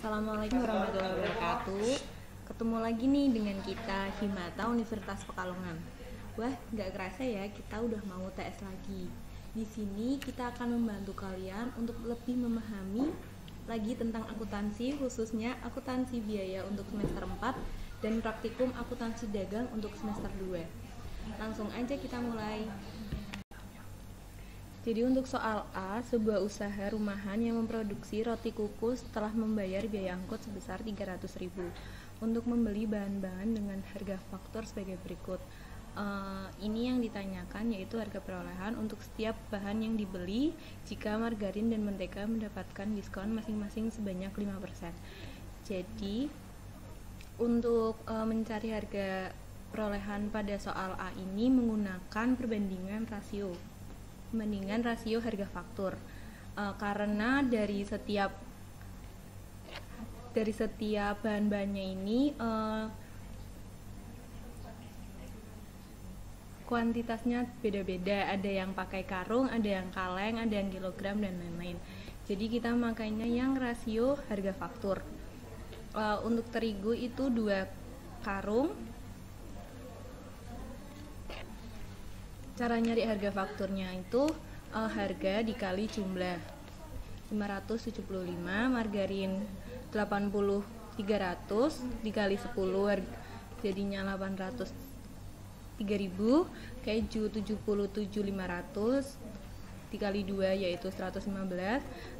Assalamualaikum warahmatullahi wabarakatuh. Ketemu lagi nih dengan kita Himata Universitas Pekalongan. Wah, nggak kerasa ya kita udah mau TS lagi. Di sini kita akan membantu kalian untuk lebih memahami lagi tentang akuntansi, khususnya akuntansi biaya untuk semester 4 dan praktikum akuntansi dagang untuk semester 2. Langsung aja kita mulai. Jadi untuk soal A, sebuah usaha rumahan yang memproduksi roti kukus telah membayar biaya angkut sebesar 300.000 untuk membeli bahan-bahan dengan harga faktur sebagai berikut. Ini yang ditanyakan yaitu harga perolehan untuk setiap bahan yang dibeli jika margarin dan mentega mendapatkan diskon masing-masing sebanyak 5%. Jadi untuk mencari harga perolehan pada soal A ini menggunakan perbandingan rasio harga faktur, karena dari setiap bahan-bahannya ini kuantitasnya beda-beda, ada yang pakai karung, ada yang kaleng, ada yang kilogram dan lain-lain. Jadi kita makainya yang rasio harga faktur. Untuk terigu itu 2 karung. Cara nyari harga fakturnya itu harga dikali jumlah 575, margarin 80 300 dikali 10 jadinya 803.000, keju 77.500 dikali 2 yaitu 115,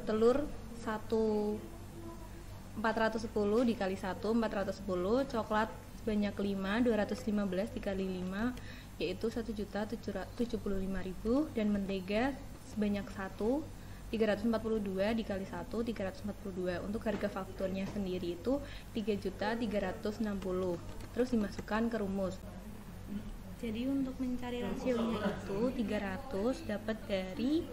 telur 410 dikali 1 410, coklat sebanyak 5 215 dikali 5 yaitu 1.075.000, dan mentega sebanyak 1 342 dikali 1 342. Untuk harga fakturnya sendiri itu 3.360, terus dimasukkan ke rumus. Jadi untuk mencari rasionya itu 300 dapat dari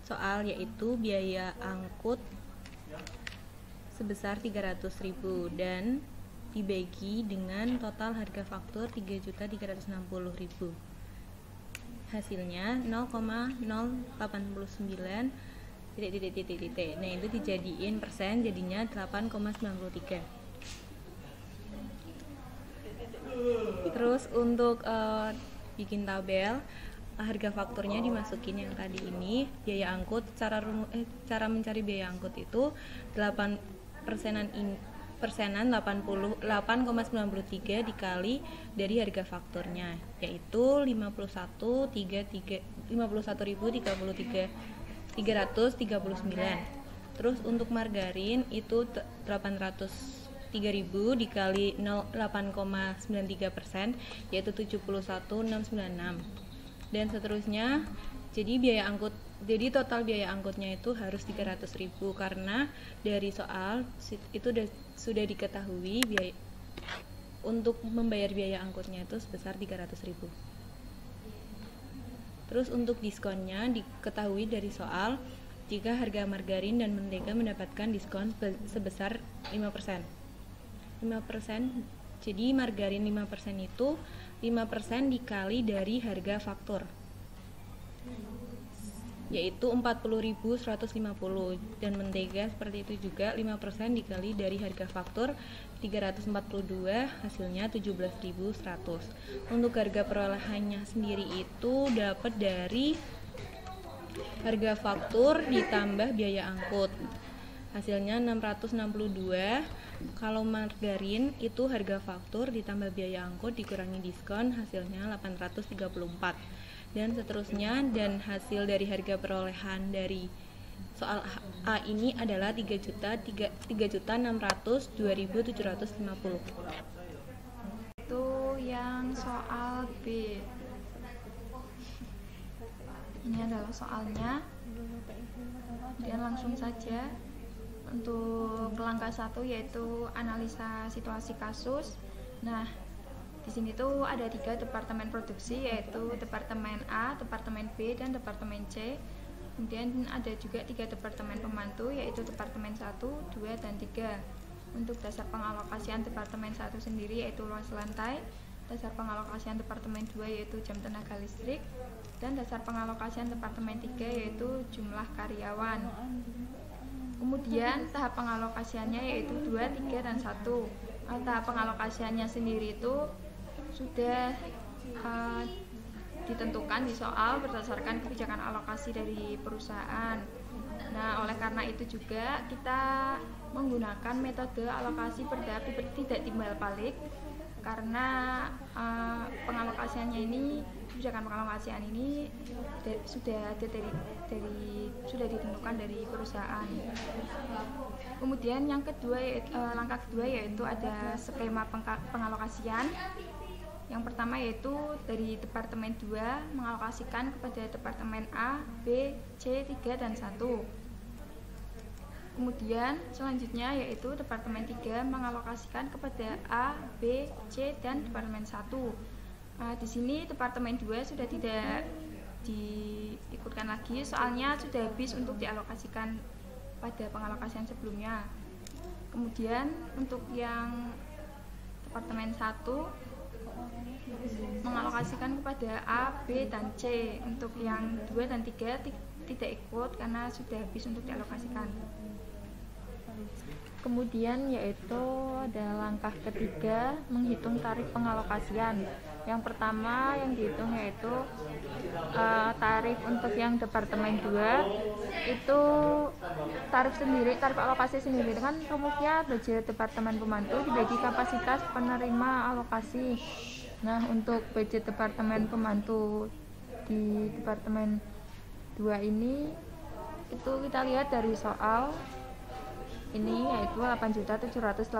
soal yaitu biaya angkut sebesar 300.000 dan dibagi dengan total harga faktur 3.360.000. Hasilnya 0,089 titik. Nah, itu dijadiin persen jadinya 8,93. Terus untuk bikin tabel harga fakturnya dimasukin yang tadi ini, biaya angkut cara mencari biaya angkut itu 8% persenan 8,93 dikali dari harga fakturnya yaitu 51.339. Terus untuk margarin itu 803.000 dikali 8,93% yaitu 71.696 dan seterusnya. Jadi total biaya angkutnya itu harus 300.000 karena dari soal itu sudah diketahui biaya untuk membayar biaya angkutnya itu sebesar 300.000. Terus untuk diskonnya diketahui dari soal jika harga margarin dan mentega mendapatkan diskon sebesar 5%. Jadi margarin 5% itu 5% dikali dari harga faktur yaitu 40.150, dan mentega seperti itu juga 5% dikali dari harga faktur 342 hasilnya 17.100. Untuk harga perolehannya sendiri itu dapat dari harga faktur ditambah biaya angkut hasilnya 662. Kalau margarin itu harga faktur ditambah biaya angkut dikurangi diskon hasilnya 834 dan seterusnya, dan hasil dari harga perolehan dari soal A ini adalah 3.602.750. Itu yang soal B. Ini adalah soalnya. Kemudian langsung saja untuk langkah 1 yaitu analisa situasi kasus. Nah, di sini tuh ada 3 departemen produksi yaitu departemen A, departemen B, dan departemen C. Kemudian ada juga 3 departemen pembantu yaitu departemen 1, 2, dan 3. Untuk dasar pengalokasian departemen 1 sendiri yaitu luas lantai, dasar pengalokasian departemen 2 yaitu jam tenaga listrik, dan dasar pengalokasian departemen 3 yaitu jumlah karyawan. Kemudian tahap pengalokasiannya yaitu 2, 3, dan 1. Tahap pengalokasiannya sendiri itu sudah ditentukan di soal berdasarkan kebijakan alokasi dari perusahaan. Nah, oleh karena itu juga kita menggunakan metode alokasi berdahap tidak timbal balik, karena pengalokasiannya ini, kebijakan pengalokasian ini sudah ditentukan dari perusahaan. Kemudian yang kedua, langkah kedua yaitu ada skema pengalokasian. Yang pertama yaitu dari Departemen 2 mengalokasikan kepada Departemen A, B, C, 3, dan 1. Kemudian selanjutnya yaitu Departemen 3 mengalokasikan kepada A, B, C, dan Departemen 1. Di sini Departemen 2 sudah tidak diikutkan lagi, soalnya sudah habis untuk dialokasikan pada pengalokasian sebelumnya. Kemudian untuk yang Departemen 1 mengalokasikan kepada A, B, dan C. Untuk yang 2 dan 3 tidak ikut karena sudah habis untuk dialokasikan. Kemudian yaitu ada langkah ketiga, menghitung tarif pengalokasian. Yang pertama yang dihitung yaitu tarif untuk yang Departemen 2 itu tarif alokasi sendiri. Dengan rumusnya budget Departemen Pembantu dibagi kapasitas penerima alokasi. Nah, untuk budget Departemen Pembantu di Departemen 2 ini itu kita lihat dari soal ini yaitu 8.787.500.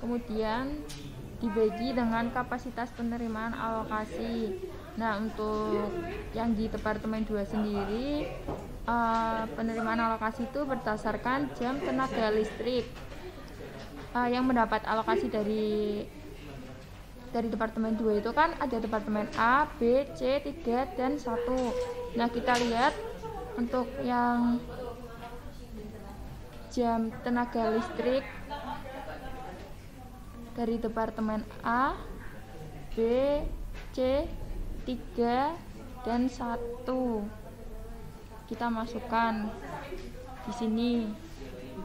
Kemudian dibagi dengan kapasitas penerimaan alokasi. Nah, untuk yang di Departemen 2 sendiri penerimaan alokasi itu berdasarkan jam tenaga listrik yang mendapat alokasi dari Departemen 2 itu kan ada Departemen A, B, C, 3, dan 1. Nah, kita lihat untuk yang jam tenaga listrik dari Departemen A, B, C, 3, dan 1 kita masukkan di sini.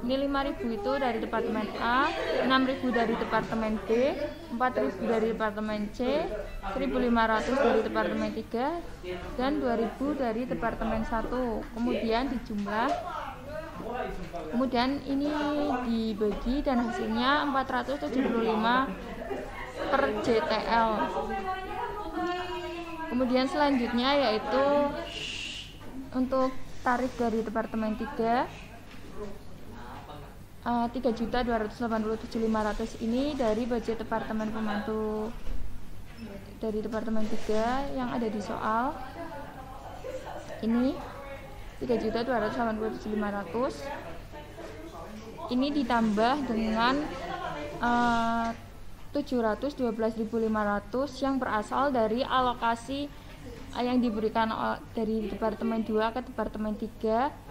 Ini 5.000 itu dari Departemen A, 6.000 dari Departemen B, 4.000 dari Departemen C, 1.500 dari Departemen 3, dan 2.000 dari Departemen 1. Kemudian dijumlah, kemudian ini dibagi dan hasilnya 475 per JTL. Kemudian selanjutnya yaitu untuk tarif dari Departemen 3 3.287.500 ini dari budget Departemen Pembantu dari Departemen 3 yang ada di soal. Ini 3.287.500 ini ditambah dengan 712.500 yang berasal dari alokasi yang diberikan dari Departemen 2 ke Departemen 3.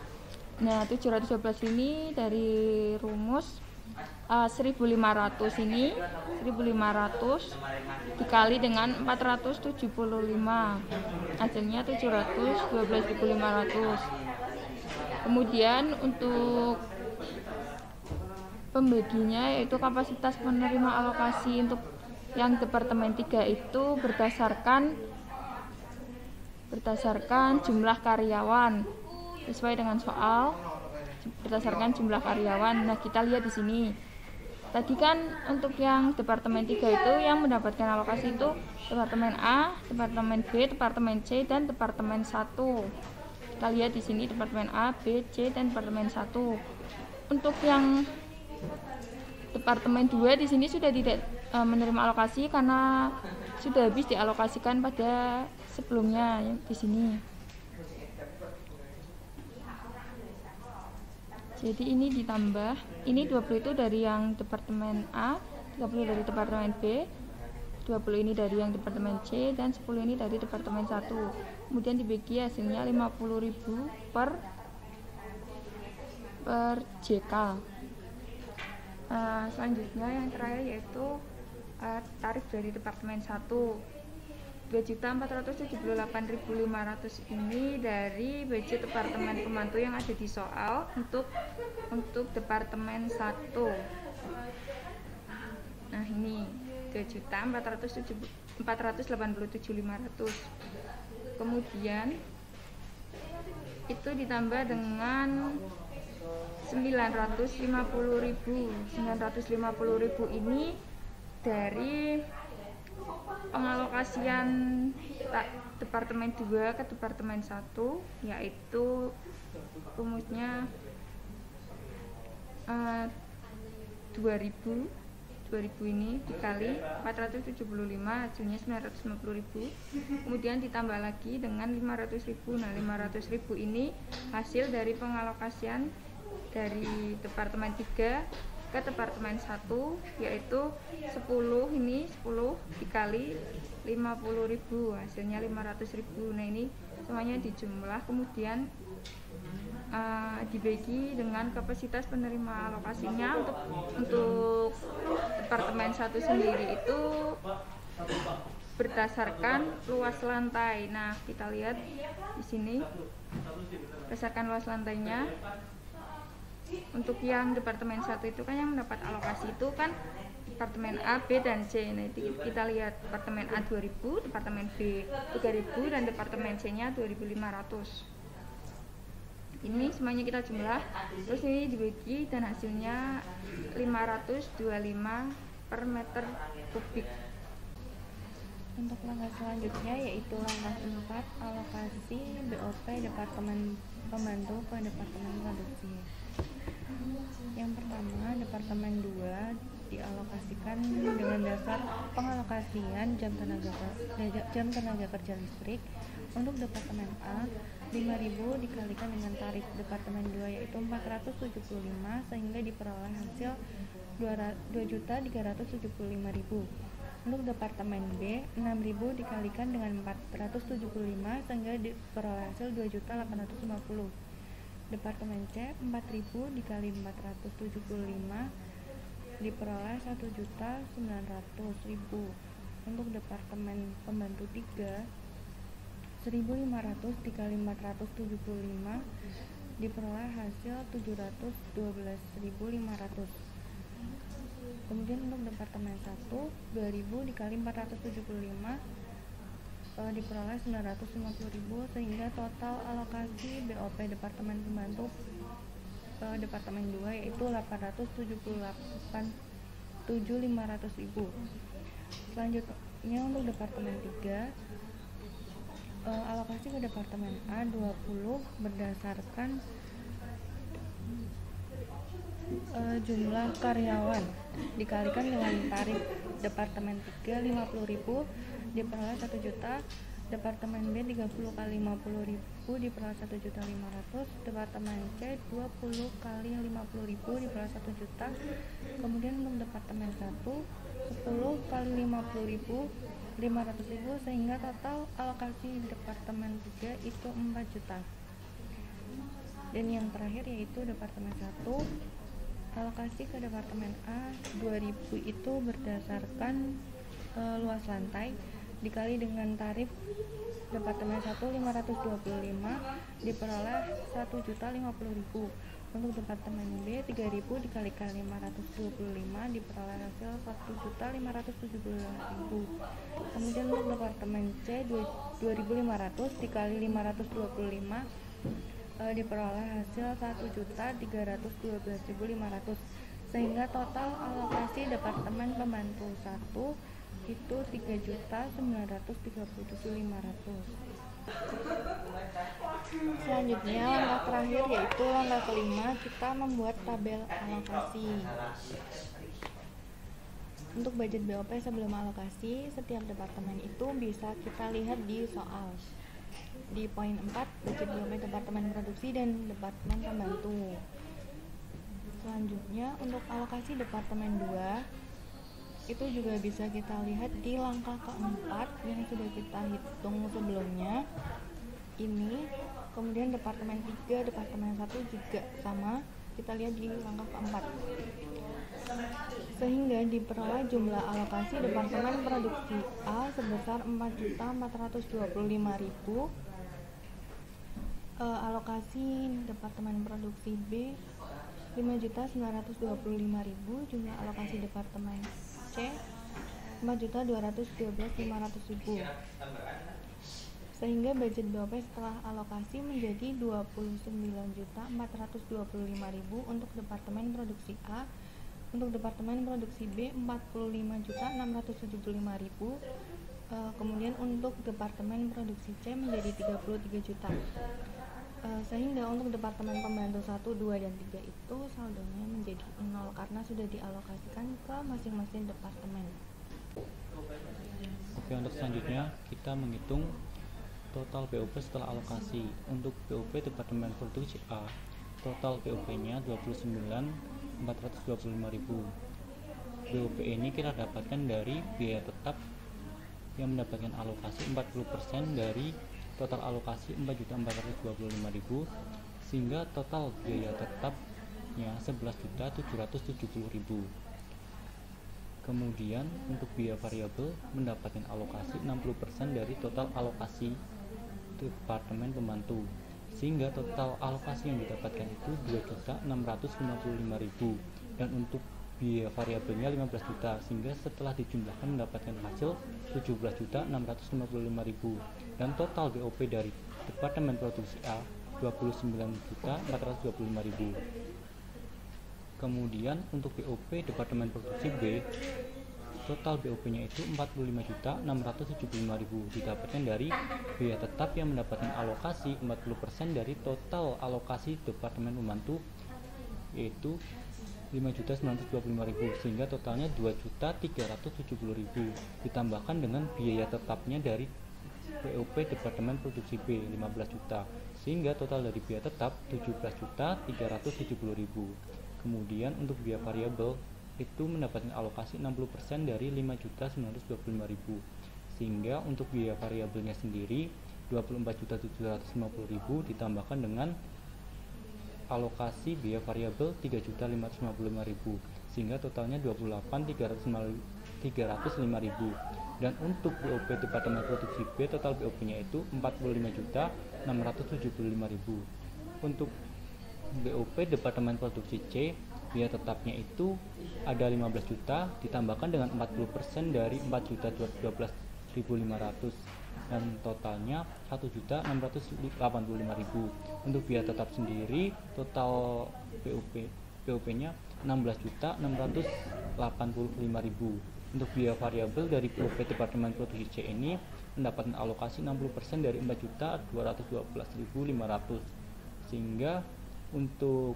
Nah, 712 ini dari rumus 1.500 ini 1.500 dikali dengan 475, hasilnya 712.500. Kemudian untuk pembaginya yaitu kapasitas penerima alokasi untuk yang Departemen 3 itu berdasarkan jumlah karyawan sesuai dengan soal, berdasarkan jumlah karyawan. Nah, kita lihat di sini. Tadi kan untuk yang Departemen 3 itu yang mendapatkan alokasi itu Departemen A, Departemen B, Departemen C, dan Departemen 1. Kita lihat di sini Departemen A, B, C, dan Departemen 1. Untuk yang Departemen 2 di sini sudah tidak menerima alokasi karena sudah habis dialokasikan pada sebelumnya di sini. Jadi ini ditambah, ini 20 itu dari yang Departemen A, 30 dari Departemen B, 20 ini dari yang Departemen C, dan 10 ini dari Departemen 1. Kemudian dibagi hasilnya 50.000 per JK. Selanjutnya yang terakhir yaitu tarif dari Departemen 1. 2.478.500 ini dari budget Departemen Pembantu yang ada di soal untuk Departemen 1. Nah, ini 2.487.500. Kemudian itu ditambah dengan 950.000 ini dari pengalokasian Departemen 2 ke Departemen 1, yaitu rumusnya 2000 ini dikali 475 hasilnya 950.000, kemudian ditambah lagi dengan 500.000. Nah, 500.000 ini hasil dari pengalokasian dari Departemen 3 ke Departemen 1, yaitu 10 dikali 50.000 hasilnya 500.000. Nah, ini semuanya dijumlah kemudian dibagi dengan kapasitas penerima alokasinya. Untuk Departemen 1 sendiri itu berdasarkan luas lantai. Nah, kita lihat di sini berdasarkan luas lantainya. Untuk yang Departemen 1 itu kan yang mendapat alokasi itu kan Departemen A, B, dan C. Nah, itu kita lihat Departemen A 2.000, Departemen B 3.000, dan Departemen C nya 2.500. Ini semuanya kita jumlah, terus ini dibagi dan hasilnya 525 per meter kubik. Untuk langkah selanjutnya yaitu langkah 4, alokasi BOP Departemen Pembantu ke Departemen Produksi. Yang pertama, Departemen 2 dialokasikan dengan dasar pengalokasian jam tenaga kerja listrik. Untuk Departemen A 5.000 dikalikan dengan tarif Departemen 2 yaitu 475 sehingga diperoleh hasil 2.375.000. Untuk Departemen B 6.000 dikalikan dengan 475 sehingga diperoleh hasil 2.850. Departemen C 4.000 dikali 475 diperoleh 1.900.000. Untuk Departemen Pembantu 3 1.500 dikali 475 diperoleh hasil 712.500. Kemudian untuk Departemen 1 2.000 dikali 475 diperoleh 950.000 sehingga total alokasi BOP Departemen Pembantu Departemen 2 yaitu 878.500.000. Selanjutnya untuk Departemen 3 alokasi ke Departemen A 20 berdasarkan jumlah karyawan dikalikan dengan tarif Departemen 3 50.000 diperoleh 1 juta. Departemen B 30 kali 50.000 diperoleh 1.500.000. Departemen C 20 kali 50.000 diperoleh 1 juta. Kemudian untuk Departemen 1 10 kali 50.000 500.000 sehingga total alokasi Departemen 3 itu 4 juta. Dan yang terakhir yaitu Departemen 1 alokasi ke Departemen A 2.000 itu berdasarkan luas lantai dikali dengan tarif Departemen 1 525 diperoleh 1.050.000. Untuk Departemen B 3.000 dikalikan 525 diperoleh hasil 1.575.000. Kemudian untuk Departemen C 2.500 dikali 525 diperoleh hasil 1.312.500 sehingga total alokasi Departemen Pembantu 1 itu 3.937.500. Selanjutnya langkah terakhir yaitu langkah kelima, kita membuat tabel alokasi. Untuk budget BOP sebelum alokasi setiap departemen itu bisa kita lihat di soal di poin 4, budget BOP Departemen Produksi dan Departemen Pembantu. Selanjutnya untuk alokasi Departemen 2 itu juga bisa kita lihat di langkah keempat yang sudah kita hitung sebelumnya ini. Kemudian Departemen 3, Departemen 1 juga sama, kita lihat di langkah keempat. Sehingga diperoleh jumlah alokasi Departemen Produksi A sebesar 4.425.000, alokasi Departemen Produksi B 5.925.000, jumlah alokasi Departemen C 4.212.500.000. Sehingga budget BOP setelah alokasi menjadi 29.425.000 untuk Departemen Produksi A, untuk Departemen Produksi B 45.675.000, kemudian untuk Departemen Produksi C menjadi 33 juta. Sehingga untuk Departemen Pembantu 1, 2, dan 3 itu saldonya menjadi 0 karena sudah dialokasikan ke masing-masing departemen. Oke, untuk selanjutnya kita menghitung total BOP setelah alokasi. Untuk BOP Departemen Produksi A, total BOP-nya 29.425.000. BOP ini kita dapatkan dari biaya tetap yang mendapatkan alokasi 40% dari total alokasi 4.425.000, sehingga total biaya tetapnya 11.770.000. Kemudian untuk biaya variabel mendapatkan alokasi 60% dari total alokasi Departemen Pembantu, sehingga total alokasi yang didapatkan itu 2.655.000, dan untuk biaya variabelnya 15 juta, sehingga setelah dijumlahkan mendapatkan hasil 17.655.000, dan total BOP dari Departemen Produksi A 29.425.000. Kemudian untuk BOP Departemen Produksi B, total BOP-nya itu 45.675.000, didapatkan dari biaya tetap yang mendapatkan alokasi 40% dari total alokasi Departemen Pembantu, yaitu 5.925.000, sehingga totalnya 2.370.000, ditambahkan dengan biaya tetapnya dari BOP Departemen Produksi B 15 juta, sehingga total dari biaya tetap 17.370.000. Kemudian untuk biaya variabel itu mendapatkan alokasi 60% dari 5.925.000, sehingga untuk biaya variabelnya sendiri 24.750.000 ditambahkan dengan alokasi biaya variabel 3.555.000, sehingga totalnya 28.305.000. Dan untuk BOP Departemen Produksi B, total BOP-nya itu 45.675.000. Untuk BOP Departemen Produksi C, biaya tetapnya itu ada 15 juta ditambahkan dengan 40% dari 4.212.500, dan totalnya 1.685.000. Untuk biaya tetap sendiri total BOP-nya 16.685.000. Untuk biaya variabel dari BOP Departemen Produksi C ini mendapatkan alokasi 60% dari 4.212.500, sehingga untuk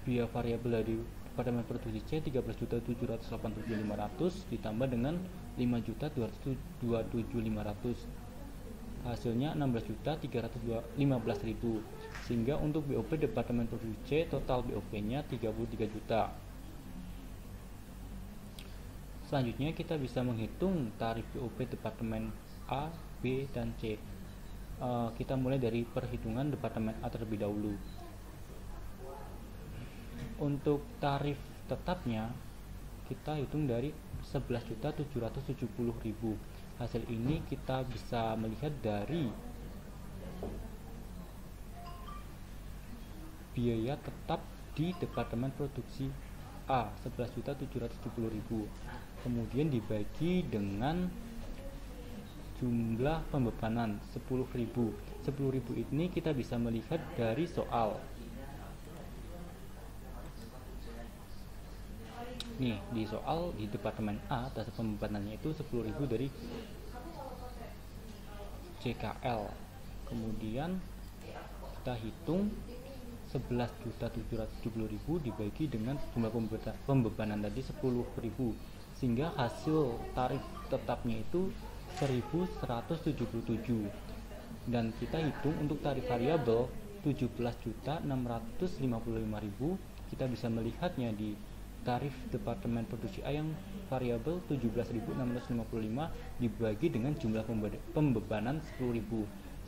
biaya variabel dari Departemen Produksi C 13.787.500 ditambah dengan 5.227.500, hasilnya 16.315.000, sehingga untuk BOP Departemen Produksi C total BOP-nya 33 juta. Selanjutnya kita bisa menghitung tarif BOP Departemen A, B, dan C. Kita mulai dari perhitungan Departemen A terlebih dahulu. Untuk tarif tetapnya kita hitung dari 11.770.000. Hasil ini kita bisa melihat dari biaya tetap di Departemen Produksi A 11.770.000, kemudian dibagi dengan jumlah pembebanan 10.000. 10.000 ini kita bisa melihat dari soal. Nih, di soal di Departemen A, dasar pembebanannya itu 10.000 dari CKL. Kemudian kita hitung 11.770.000 dibagi dengan jumlah pembebanan tadi 10.000, sehingga hasil tarif tetapnya itu 1.177. Dan kita hitung untuk tarif variabel 17.655.000, kita bisa melihatnya di tarif Departemen Produksi A yang variabel 17.655 dibagi dengan jumlah pembebanan 10.000,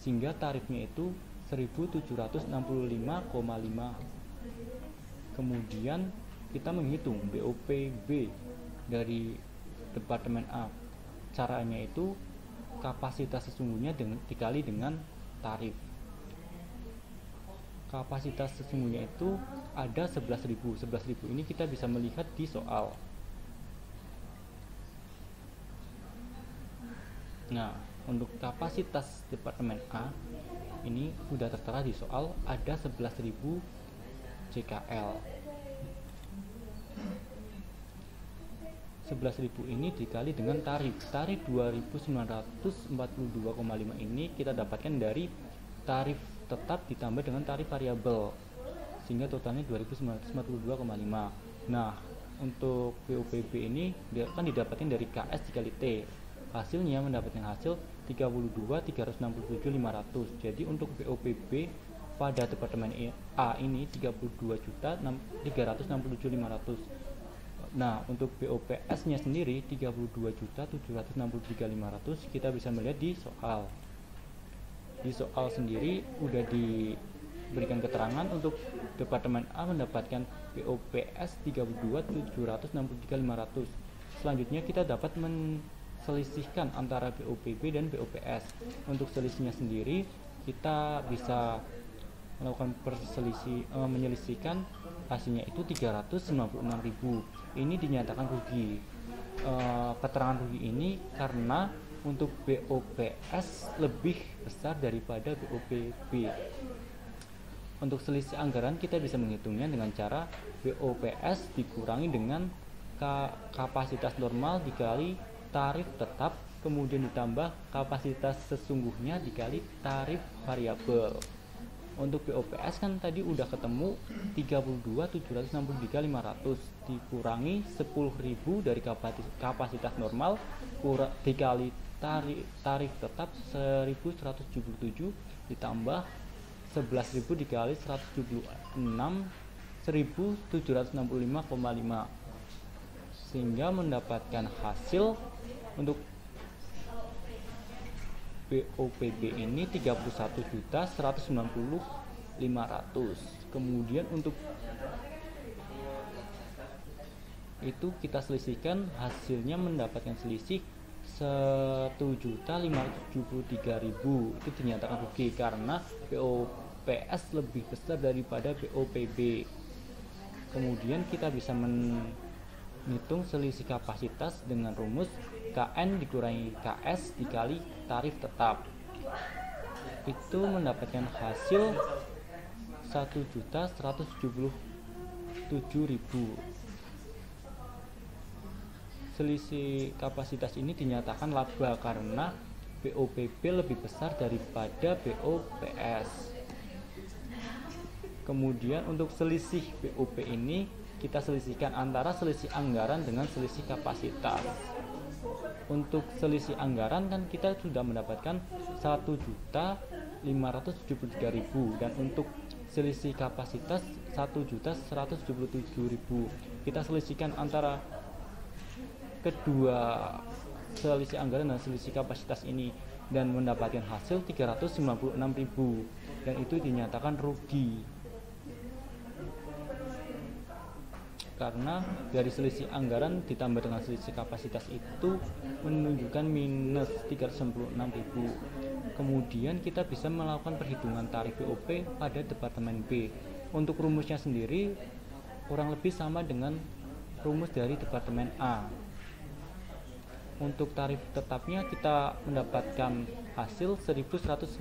sehingga tarifnya itu 1.765,5. Kemudian kita menghitung BOPB dari Departemen A. Caranya itu kapasitas sesungguhnya dikali dengan tarif. Kapasitas sesungguhnya itu ada 11.000. 11.000 ini kita bisa melihat di soal. Nah, untuk kapasitas Departemen A ini sudah tertera di soal, ada 11.000 JKL. 11.000 ini dikali dengan tarif 2.942,5 ini kita dapatkan dari tarif tetap ditambah dengan tarif variabel, sehingga totalnya 2.942,5. Nah, untuk BOPB ini kan didapatkan dari KS dikali T, hasilnya mendapatkan hasil 32.367.500. Jadi untuk BOPB pada Departemen A ini 32.367.500. Nah, untuk BOPS nya sendiri 32.763.500. Kita bisa melihat di soal. Di soal sendiri udah diberikan keterangan untuk Departemen A mendapatkan BOPS 32.763.500. Selanjutnya kita dapat menselisihkan antara BOPB dan BOPS. Untuk selisihnya sendiri kita bisa melakukan menyelisihkan hasilnya itu 396.000. Ini dinyatakan rugi. Keterangan rugi ini karena untuk BOPS lebih besar daripada BOPB. Untuk selisih anggaran kita bisa menghitungnya dengan cara BOPS dikurangi dengan kapasitas normal dikali tarif tetap, kemudian ditambah kapasitas sesungguhnya dikali tarif variabel. Untuk BOPS kan tadi udah ketemu 32.763.500 dikurangi 10.000 dari kapasitas normal dikali tarif tetap 1.177 ditambah 11.000 dikali 176 1.765,5, sehingga mendapatkan hasil untuk BOPB ini 31.190.500. Kemudian untuk itu kita selisihkan, hasilnya mendapatkan selisih 1.573.000. Itu dinyatakan rugi karena BOPS lebih besar daripada BOPB. Kemudian kita bisa menghitung selisih kapasitas dengan rumus KN dikurangi KS dikali tarif tetap. Itu mendapatkan hasil 1.177.000. Selisih kapasitas ini dinyatakan laba karena BOPB lebih besar daripada BOPS. Kemudian untuk selisih BOP ini kita selisihkan antara selisih anggaran dengan selisih kapasitas. Untuk selisih anggaran kan kita sudah mendapatkan 1.573.000 dan untuk selisih kapasitas 1.177.000. Kita selisihkan antara kedua selisih anggaran dan selisih kapasitas ini dan mendapatkan hasil 396.000, dan itu dinyatakan rugi karena dari selisih anggaran ditambah dengan selisih kapasitas itu menunjukkan minus 396.000. Kemudian kita bisa melakukan perhitungan tarif BOP pada Departemen B. Untuk rumusnya sendiri kurang lebih sama dengan rumus dari Departemen A. Untuk tarif tetapnya kita mendapatkan hasil 1.158.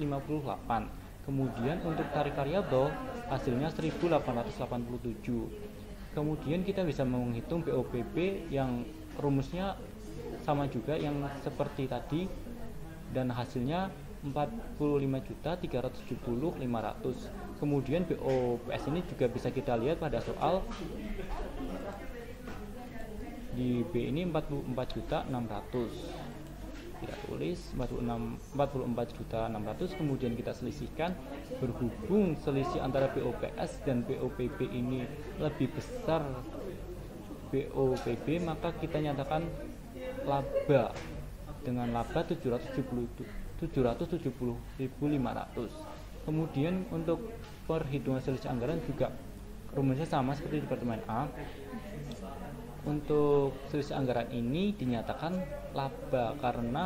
Kemudian untuk tarif variabel hasilnya 1.887. Kemudian kita bisa menghitung BOPB yang rumusnya sama juga yang seperti tadi dan hasilnya 45.370.500. Kemudian BOPS ini juga bisa kita lihat pada soal di B ini 44.600. Kita tulis 44.600, kemudian kita selisihkan. Berhubung selisih antara BOPS dan BOPB ini lebih besar BOPB, maka kita nyatakan laba dengan laba 770.500. Kemudian untuk perhitungan selisih anggaran juga rumusnya sama seperti di pertemuan A. Untuk selisih anggaran ini dinyatakan laba karena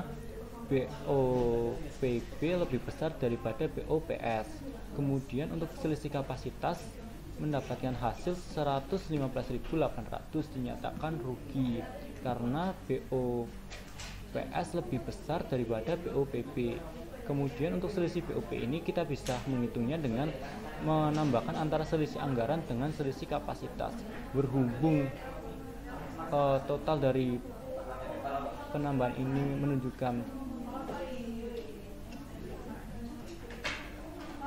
BOPB lebih besar daripada BOPS. Kemudian untuk selisih kapasitas mendapatkan hasil 115.800 dinyatakan rugi karena BOPS lebih besar daripada BOPB. Kemudian untuk selisih BOP ini kita bisa menghitungnya dengan menambahkan antara selisih anggaran dengan selisih kapasitas. Berhubung total dari penambahan ini menunjukkan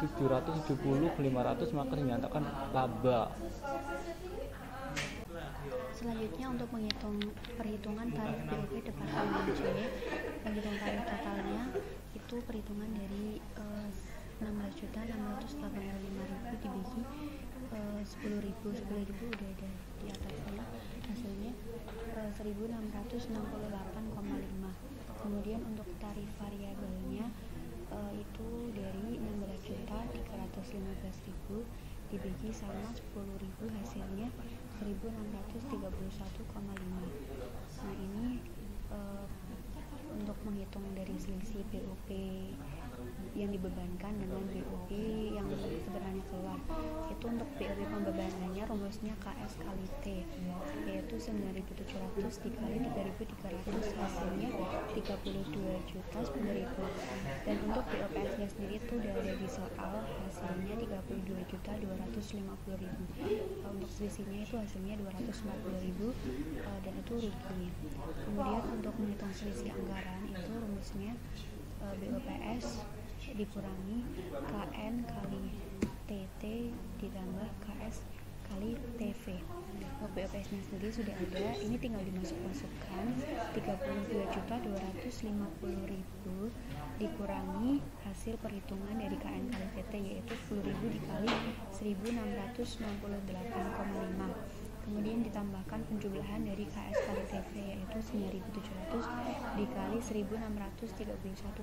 770.500 maka dinyatakan laba. Selanjutnya untuk menghitung perhitungan tarif BOP Departemen C, penghitungan tarif totalnya itu perhitungan dari 16.685.000 dibagi 10.000 udah ada di atasnya, hasilnya 1.668,5. Kemudian untuk tarif variabelnya itu dari 16.315.000 dibagi sama 10.000 hasilnya 1.631,5. Nah ini untuk menghitung dari selisih BOP yang dibebankan dengan BOP yang sebenarnya keluar, itu untuk BOP pembebanannya rumusnya KS kali T, yaitu 9.700 dikali 3.300 hasilnya 32.10.000. Dan untuk BOPS nya sendiri itu udah ada di soal, hasilnya 32.250.000. Untuk selisihnya itu hasilnya 240.000 dan itu rugi. Kemudian untuk menghitung selisih anggaran itu rumusnya BOPS dikurangi KN kali TT ditambah KS kali TV. Untuk BOPS nya sendiri sudah ada, ini tinggal dimasukkan 32.250.000 dikurangi hasil perhitungan dari KN kali TT yaitu 10.000 dikali 1.668,5. Kemudian ditambahkan penjumlahan dari KS kali TV yaitu 9.700 dikali 1.631,5.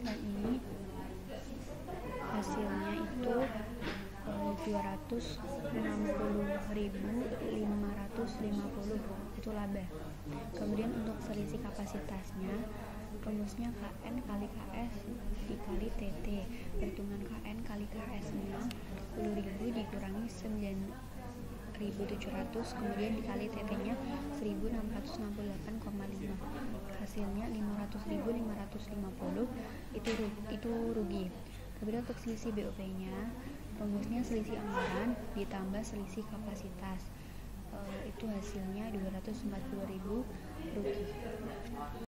Dan ini hasilnya itu 260.550 itu laba. Kemudian untuk selisih kapasitasnya rumusnya KN kali KS dikali TT, perhitungan KN kali KS nya 10.000 dikurangi 9.700 kemudian dikali TT nya 1.668,5, hasilnya 500.550 itu rugi. Kemudian untuk selisih BOP nya rumusnya selisih anggaran ditambah selisih kapasitas, itu hasilnya 240.000 rugi.